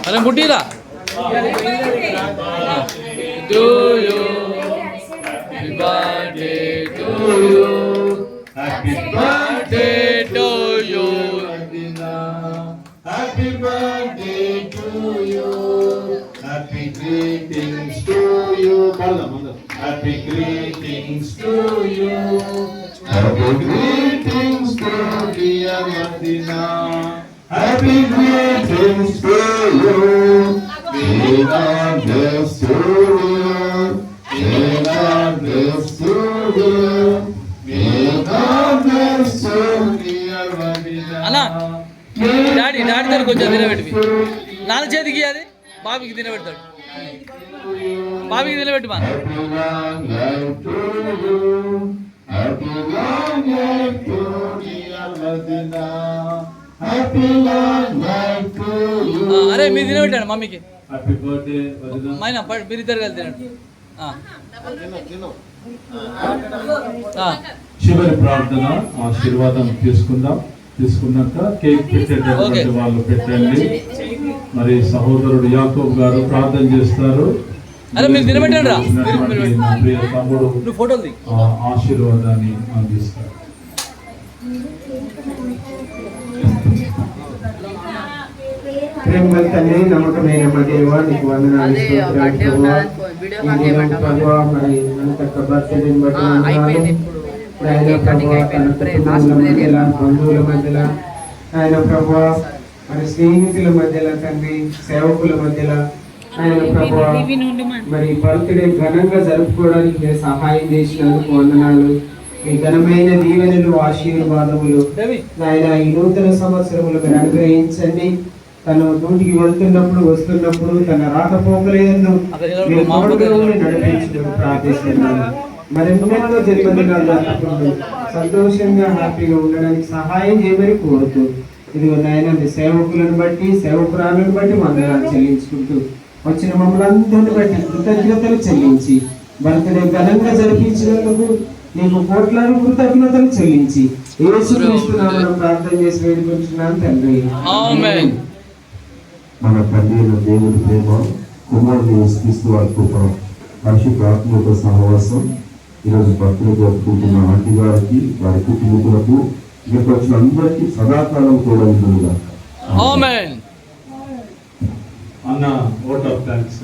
అరే ముట్టిరా to you happy birthday to you happy birthday to you happy birthday to you happy greetings to you happy greetings to you happy greetings to dear Madina happy greetings to you may God bless you may God bless you may God bless you dear Madina అన్నా daddy దగ్గర కొంచెం తినబెట్టి నాన్న చేతికి అది బాబుకి తినబెడతాడు బాబుకి తినబెట్టి మా అరే మీరు తినబెట్టాడు మమ్మీకి మైన మీరు ఇద్దరు కలిసి తినండి చివరి ప్రార్థన ఆశీర్వాదం తీసుకున్నాక కేక్ పెట్టేటటువంటి వాళ్ళు పెట్టండి. మరి సహోదరుడు యాకోబ్ గారు ప్రార్థన చేస్తారు. అరే మీరు తినబెట్టండి రా ప్రియ తమ్ముడు ఫోటోలు ఆశీర్వాదాన్ని అందిస్తారు. ప్రేమ తండ్రి నమ్మకమైన మా దేవా నీకు వందనాలు ప్రభువా మరి బర్త్డేని బట్టి బంధువుల మధ్యలో ఆయన ప్రభువా మరి స్నేహితుల మధ్యలో తండ్రి సేవకుల మధ్యలో ఆయన ప్రభువా మరి బర్త్డే ఘనంగా జరుపుకోవడానికి మీరు సహాయం చేసినందుకు వందనాలు. మీ ఘనమైన దీవెనలు ఆశీర్వాదములు ఆయన ఈ నూతన సంవత్సరములు మీరు అనుగ్రహించండి. తను నూటికి వెళ్తున్నప్పుడు వస్తున్నప్పుడు తన రాకపోకలేదు నడిపించడం ప్రార్థిస్తున్నాను. మరెన్నెన్నో జన్మదినాలు జరుపుకుంటూ సంతోషంగా హ్యాపీగా ఉండడానికి సహాయం చేయమని కోరుతూ ఇదిగో నాయన మీ సేవకులను బట్టి సేవకురాలను బట్టి వందనాలు చెల్లించుకుంటూ వచ్చిన మమ్మల్ని అందరిని బట్టి కృతజ్ఞతలు చెల్లించి బర్త్డే ఘనంగా జరిపించినందుకు నీకు కోట్లాది కృతజ్ఞతలు చెల్లించి యేసుక్రీస్తునామమున ప్రార్థన చేసి వేడుకుంటున్నాను తండ్రి. ఆమేన్. మన తండ్రి అయిన దేవుడి ప్రేమ, కుమారుడు యేసుక్రీస్తు వారి కృప, పరిశుద్ధ ఆత్మ యొక్క సహవాసం ఈరోజు భక్తులు జరుపుకుంటున్న ఆంటీ గారికి వారి కుటుంబీకులకు ఇక్కడికి వచ్చిన అందరికీ సదాకాలం కూడా ఉంటుందిగా. ఆమేన్. అన్న ఓట్ ఆఫ్ థ్యాంక్స్.